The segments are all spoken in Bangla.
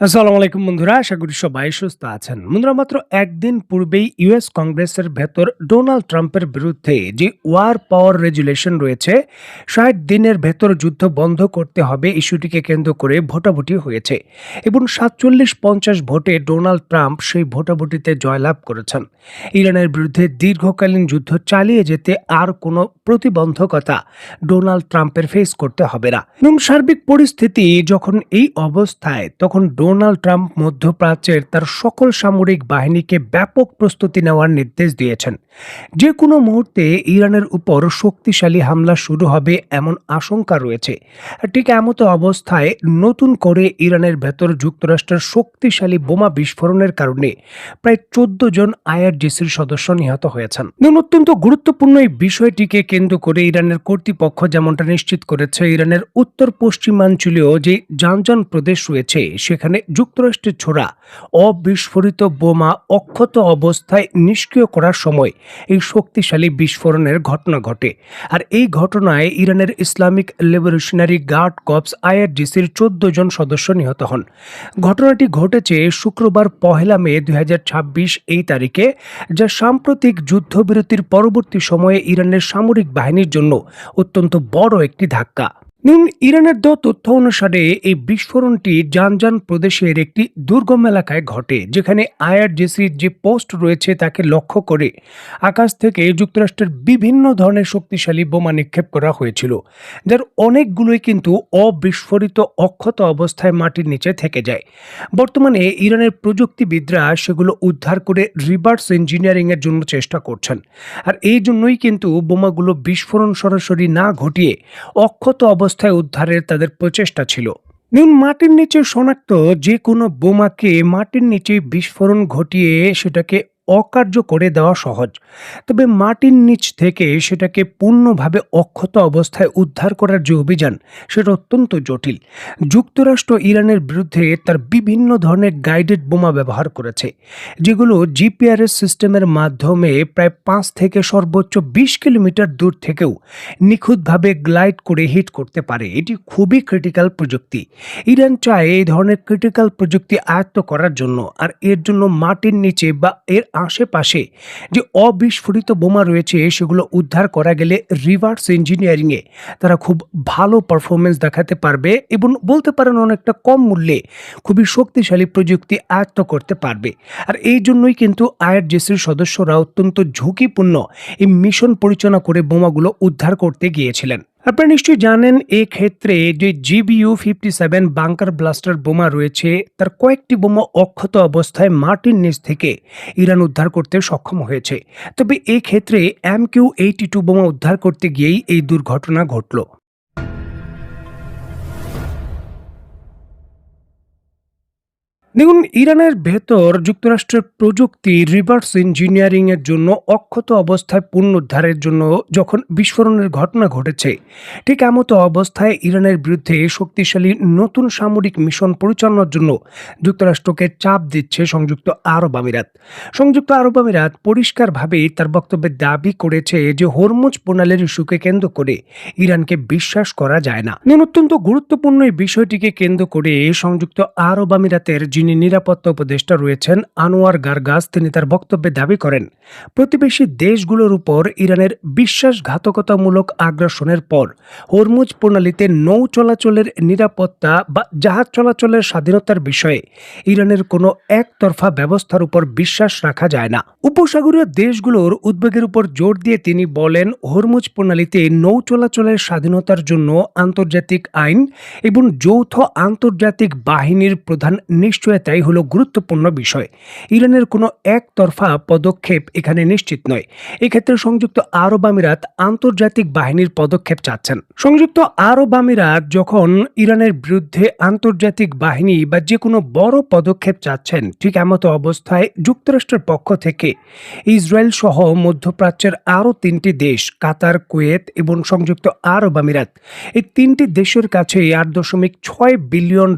আসসালামু আলাইকুম বন্ধুরা, আশা করি সবাই সুস্থ আছেন। বন্ধুরা, মাত্র একদিন পূর্বেই ইউএস কংগ্রেসের ভেতর ডোনাল্ড ট্রাম্পের বিরুদ্ধে যে ওয়ার পাওয়ার রেজুলেশন রয়েছে, ৬০ দিনের ভেতর যুদ্ধ বন্ধ করতে হবে ইস্যুটিকে কেন্দ্র করে ভোটাভুটি হয়েছে এবং ৪৭-৫০ ভোটে ডোনাল্ড ট্রাম্প সেই ভোটাভুটিতে জয়লাভ করেছেন। ইরানের বিরুদ্ধে দীর্ঘকালীন যুদ্ধ চালিয়ে যেতে আর কোনো প্রতিবন্ধকতা ডোনাল্ড ট্রাম্পের ফেস করতে হবে না। এবং সার্বিক পরিস্থিতি যখন এই অবস্থায়, তখন ডোনাল্ড ট্রাম্প মধ্যপ্রাচ্যের তার সকল সামরিক বাহিনীকে ব্যাপক প্রস্তুতি নেওয়ার নির্দেশ দিয়েছেন। যে কোনো মুহূর্তে ইরানের উপর শক্তিশালী হামলা শুরু হবে এমন আশঙ্কা রয়েছে। আর ঠিক এমতো অবস্থায় নতুন করে ইরানের ভেতর যুক্তরাষ্ট্রের শক্তিশালী বোমা বিস্ফোরণের কারণে প্রায় ১৪ জন আইআরজিসির সদস্য নিহত হয়েছেন। এবং অত্যন্ত গুরুত্বপূর্ণ এই বিষয়টিকে কেন্দ্র করে ইরানের কর্তৃপক্ষ যেমনটা নিশ্চিত করেছে, ইরানের উত্তর পশ্চিমাঞ্চলীয় যে জানজান প্রদেশ রয়েছে সেখানে যুক্তরাষ্ট্রের ছোড়া অবিস্ফোরিত বোমা অক্ষত অবস্থায় নিষ্ক্রিয় করার সময় এই শক্তিশালী বিস্ফোরণের ঘটনা ঘটে। আর এই ঘটনায় ইরানের ইসলামিক লিবারেশনারি গার্ড কর্পস আইআরজিসির ১৪ জন সদস্য নিহত হন। ঘটনাটি ঘটেছে শুক্রবার ১ মে ২০২৬ এই তারিখে, যা সাম্প্রতিক যুদ্ধবিরতির পরবর্তী সময়ে ইরানের সামরিক বাহিনীর জন্য অত্যন্ত বড় একটি ধাক্কা। ইরানের দেওয়া তথ্য অনুসারে এই বিস্ফোরণটি জানজান প্রদেশের একটি দুর্গম এলাকায় ঘটে, যেখানে আইআরজিসির যে পোস্ট রয়েছে তাকে লক্ষ্য করে আকাশ থেকে যুক্তরাষ্ট্রের বিভিন্ন ধরনের শক্তিশালী বোমা নিক্ষেপ করা হয়েছিল, যার অনেকগুলোই কিন্তু অবিস্ফোরিত অক্ষত অবস্থায় মাটির নিচে থেকে যায়। বর্তমানে ইরানের প্রযুক্তিবিদরা সেগুলো উদ্ধার করে রিভার্স ইঞ্জিনিয়ারিং এর জন্য চেষ্টা করছেন। আর এই জন্যই কিন্তু বোমাগুলো বিস্ফোরণ সরাসরি না ঘটিয়ে অক্ষত অবস্থায় উদ্ধারের তাদের প্রচেষ্টা ছিল। মাটির নিচে শনাক্ত যে কোনো বোমাকে মাটির নিচে বিস্ফোরণ ঘটিয়ে সেটাকে অকার্য করে দেওয়া সহজ, তবে মাটির নিচ থেকে সেটাকে পূর্ণভাবে অক্ষত অবস্থায় উদ্ধার করার যে অভিযান, সেটা অত্যন্ত জটিল। যুক্তরাষ্ট্র ইরানের বিরুদ্ধে তার বিভিন্ন ধরনের গাইডেড বোমা ব্যবহার করেছে, যেগুলো জিপিআরএস সিস্টেমের মাধ্যমে প্রায় ৫ থেকে সর্বোচ্চ ২০ কিলোমিটার দূর থেকেও নিখুঁতভাবে গ্লাইড করে হিট করতে পারে। এটি খুবই ক্রিটিক্যাল প্রযুক্তি। ইরান চায় এই ধরনের ক্রিটিক্যাল প্রযুক্তি আয়ত্ত করার জন্য, আর এর জন্য মাটির নিচে বা এর আশেপাশে যে অবিস্ফোরিত বোমা রয়েছে সেগুলো উদ্ধার করা গেলে রিভার্স ইঞ্জিনিয়ারিংয়ে তারা খুব ভালো পারফরমেন্স দেখাতে পারবে এবং বলতে পারেন অনেকটা কম মূল্যে খুবই শক্তিশালী প্রযুক্তি আয়ত্ত করতে পারবে। আর এই জন্যই কিন্তু আইআরজিসির সদস্যরা অত্যন্ত ঝুঁকিপূর্ণ এই মিশন পরিচালনা করে বোমাগুলো উদ্ধার করতে গিয়েছিলেন। আপনারা নিশ্চয়ই জানেন, এই ক্ষেত্রে যে GBU-57 বাংকার ব্লাস্টার বোমা রয়েছে, তার কয়েকটি বোমা অক্ষত অবস্থায় মাটির নিচ থেকে ইরান উদ্ধার করতে সক্ষম হয়েছে। তবে এই ক্ষেত্রে MQ-82 বোমা উদ্ধার করতে গিয়েই এই দুর্ঘটনা ঘটল। দেখুন, ইরানের ভেতর যুক্তরাষ্ট্রের প্রযুক্তি রিভার্স ইঞ্জিনিয়ারিং এর জন্য অক্ষত অবস্থায় পুনরুদ্ধারের জন্য যখন বিস্ফোরণের ঘটনা ঘটেছে, ঠিক এমতো অবস্থায় ইরানের বিরুদ্ধে শক্তিশালী নতুন সামরিক মিশন পরিচালনার জন্য যুক্তরাষ্ট্রকে চাপ দিচ্ছে সংযুক্ত আরব আমিরাত। সংযুক্ত আরব আমিরাত পরিষ্কারভাবেই তার বক্তব্যে দাবি করেছে যে হরমুজ প্রণালীর ইস্যুকে কেন্দ্র করে ইরানকে বিশ্বাস করা যায় না। অত্যন্ত গুরুত্বপূর্ণ এই বিষয়টিকে কেন্দ্র করে সংযুক্ত আরব আমিরাতের যিনি নিরাপত্তা উপদেষ্টা রয়েছেন আনোয়ার গারগাস, তিনি তার বক্তব্যে দাবি করেন, প্রতিবেশী দেশগুলোর উপর ইরানের বিশ্বাসঘাতকতামূলক আগ্রাসনের পর হরমুজ প্রণালীতে নৌ চলাচলের নিরাপত্তা বা জাহাজ চলাচলের স্বাধীনতার বিষয়ে ইরানের কোনো একতরফা ব্যবস্থার উপর বিশ্বাস রাখা যায় না। উপসাগরীয় দেশগুলোর উদ্বেগের উপর জোর দিয়ে তিনি বলেন, হরমুজ প্রণালীতে নৌ চলাচলের স্বাধীনতার জন্য আন্তর্জাতিক আইন এবং যৌথ আন্তর্জাতিক বাহিনীর প্রধান নিশ্চয়তাই হলো গুরুত্বপূর্ণ বিষয়। ইরানের কোনো একতরফা পদক্ষেপ এখানে নিশ্চিত নয়। এক্ষেত্রে সংযুক্ত আরব আমিরাত আন্তর্জাতিক বাহিনীর পদক্ষেপ চাচ্ছেন। সংযুক্ত আরব আমিরাত যখন ইরানের বিরুদ্ধে আন্তর্জাতিক বাহিনী বা যে কোনো বড় পদক্ষেপ চাচ্ছেন, ঠিক এমতো অবস্থায় যুক্তরাষ্ট্রের পক্ষ থেকে ইসরায়েল সহ মধ্যপ্রাচ্যের আরও 3টি দেশ, কাতার, কুয়েত এবং সংযুক্ত আরব আমিরাত, এই 3টি দেশের কাছে $8.6 বিলিয়ন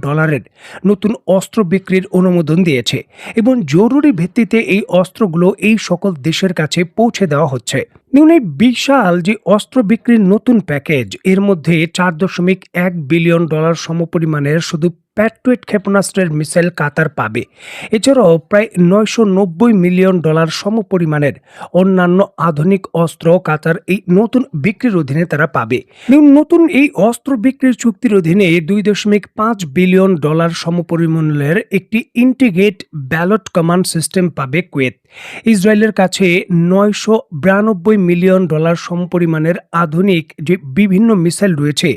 নতুন অস্ত্র বিক্রির অনুমোদন দিয়েছে এবং জরুরি ভিত্তিতে এই অস্ত্রগুলো এই সকল দেশের কাছে পৌঁছে দেওয়া হচ্ছে। এই বিশাল যে অস্ত্র বিক্রির নতুন প্যাকেজ, এর মধ্যে $4.1 বিলিয়ন সমপরিমাণের শুধু প্যাট্রিয়ট ক্ষেপণাস্ত্রের মিসাইল কাতার পাবে। এছাড়াও প্রায় $990 মিলিয়ন সমপরিমাণের অন্যান্য আধুনিক অস্ত্র কাতার এই নতুন বিক্রির অধীনে তারা পাবে। নতুন এই অস্ত্র বিক্রির চুক্তির অধীনে $2.5 বিলিয়ন সমপরিমাণের একটি ইন্টিগ্রেটেড ব্যালট কমান্ড সিস্টেম পাবে কুয়েত। ইসরায়েলের কাছে $992 মিলিয়ন সমপরিমাণের আধুনিক যে বিভিন্ন মিসাইল রয়েছে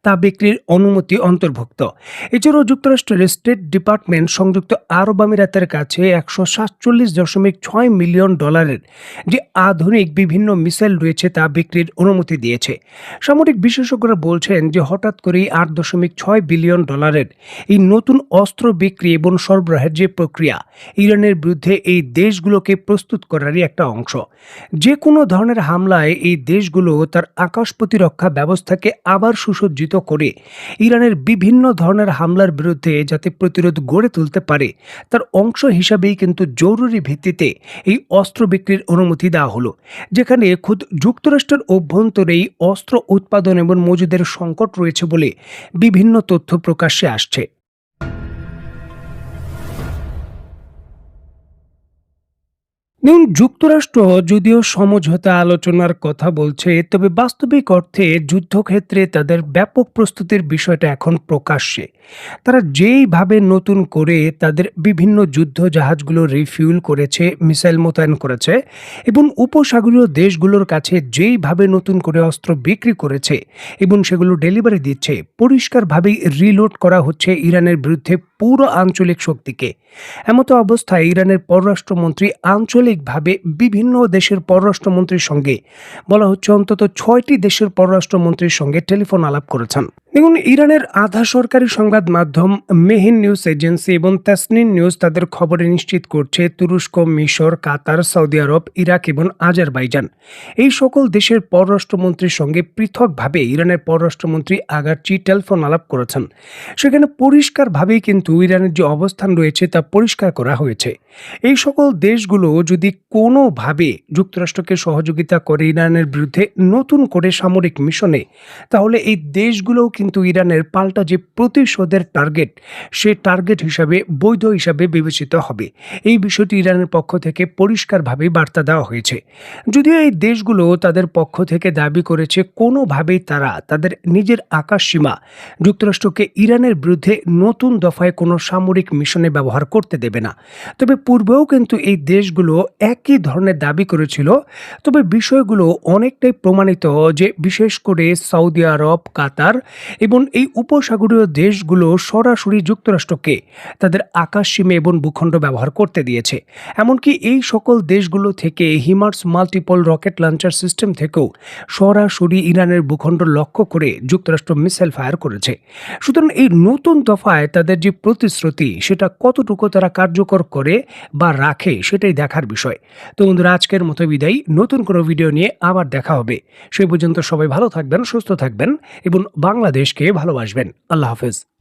তা বিক্রির অনুমতি অন্তর্ভুক্ত। এছাড়াও যুক্তরাষ্ট্রের স্টেট ডিপার্টমেন্ট সংযুক্ত আরব আমিরাতের কাছে $147.6 মিলিয়ন যে আধুনিক বিভিন্ন মিসাইল রয়েছে তা বিক্রির অনুমতি দিয়েছে। সামরিক বিশেষজ্ঞরা বলছেন যে হঠাৎ করেই $8.6 বিলিয়ন এই নতুন অস্ত্র বিক্রি এবং সরবরাহের যে প্রক্রিয়া ইরানের বিরুদ্ধে এই দেশগুলোকে প্রস্তুত করারই একটা অংশ। যে কোনো ধরনের হামলায় এই দেশগুলো তার আকাশ প্রতিরক্ষা ব্যবস্থাকে আবার সুসজ্জিত করে ইরানের বিভিন্ন ধরনের হামলার বিরুদ্ধে যাতে প্রতিরোধ গড়ে তুলতে পারে তার অংশ হিসাবেই কিন্তু জরুরি ভিত্তিতে এই অস্ত্র বিক্রির অনুমতি দেওয়া হলো, যেখানে খুদ যুক্তরাষ্ট্রের অভ্যন্তরেই অস্ত্র উৎপাদন এবং মজুদের সংকট রয়েছে বলে বিভিন্ন তথ্য প্রকাশ্যে আসছে। যুক্তরাষ্ট্র যদিও সমঝোতা আলোচনার কথা বলছে, তবে বাস্তবিক অর্থে যুদ্ধক্ষেত্রে তাদের ব্যাপক প্রস্তুতির বিষয়টা এখন প্রকাশ্যে। তারা যেইভাবে নতুন করে তাদের বিভিন্ন যুদ্ধ জাহাজগুলো রিফিউল করেছে, মিসাইল মোতায়েন করেছে এবং উপসাগরীয় দেশগুলোর কাছে যেইভাবে নতুন করে অস্ত্র বিক্রি করেছে এবং সেগুলো ডেলিভারি দিচ্ছে, পরিষ্কারভাবেই রিলোড করা হচ্ছে ইরানের বিরুদ্ধে পুরো আঞ্চলিক শক্তিকে। এমতো অবস্থায় ইরানের পররাষ্ট্রমন্ত্রী আঞ্চলিকভাবে বিভিন্ন দেশের পররাষ্ট্রমন্ত্রীর সঙ্গে বলা হচ্ছে অন্তত 6টি দেশের পররাষ্ট্রমন্ত্রীর সঙ্গে টেলিফোন আলাপ করেছেন। দেখুন, ইরানের আধা সরকারি সংবাদ মাধ্যম মেহিন নিউজ এজেন্সি এবং তাসনিম নিউজ তাদের খবরে নিশ্চিত করছে তুরস্ক, মিশর, কাতার, সৌদি আরব, ইরাক এবং আজারবাইজান এই সকল দেশের পররাষ্ট্রমন্ত্রীর সঙ্গে পৃথকভাবে ইরানের পররাষ্ট্রমন্ত্রী আগারচি টেলিফোন আলাপ করেছেন। সেখানে পরিষ্কারভাবেই কিন্তু ইরানের যে অবস্থান রয়েছে তা পরিষ্কার করা হয়েছে। এই সকল দেশগুলো যদি কোনোভাবে যুক্তরাষ্ট্রকে সহযোগিতা করে ইরানের বিরুদ্ধে নতুন করে সামরিক মিশনে, তাহলে এই দেশগুলোও কিন্তু ইরানের পাল্টা যে প্রতিশোধের টার্গেট, সে টার্গেট হিসাবে বৈধ হিসাবে বিবেচিত হবে। এই বিষয়টি ইরানের পক্ষ থেকে পরিষ্কারভাবে বার্তা দেওয়া হয়েছে। যদিও এই দেশগুলো তাদের পক্ষ থেকে দাবি করেছে কোনোভাবেই তারা তাদের নিজের আকাশ সীমা যুক্তরাষ্ট্রকে ইরানের বিরুদ্ধে নতুন দফায় কোনো সামরিক মিশনে ব্যবহার করতে দেবে না। তবে পূর্বেও কিন্তু এই দেশগুলো একই ধরনের দাবি করেছিল। তবে বিষয়গুলো অনেকটাই প্রমাণিত যে বিশেষ করে সৌদি আরব, কাতার এবং এই উপসাগরীয় দেশগুলো সরাসরি যুক্তরাষ্ট্রকে তাদের আকাশ সীমা এবং ভূখণ্ড ব্যবহার করতে দিয়েছে। এমনকি এই সকল দেশগুলো থেকে হিমার্স মাল্টিপল রকেট লঞ্চার সিস্টেম থেকেও সরাসরি ইরানের ভূখণ্ড লক্ষ্য করে যুক্তরাষ্ট্র মিসাইল ফায়ার করেছে। সুতরাং এই নতুন দফায় তাদের যে প্রতিশ্রুতি সেটা কতটুকু তারা কার্যকর করে বা রাখে সেটাই দেখার বিষয়। তো বন্ধুরা, আজকের মতো বিদায়। নতুন কোনো ভিডিও নিয়ে আবার দেখা হবে। সেই পর্যন্ত সবাই ভালো থাকবেন, সুস্থ থাকবেন এবং বাংলাদেশকে ভালোবাসবেন। আল্লাহ হাফেজ।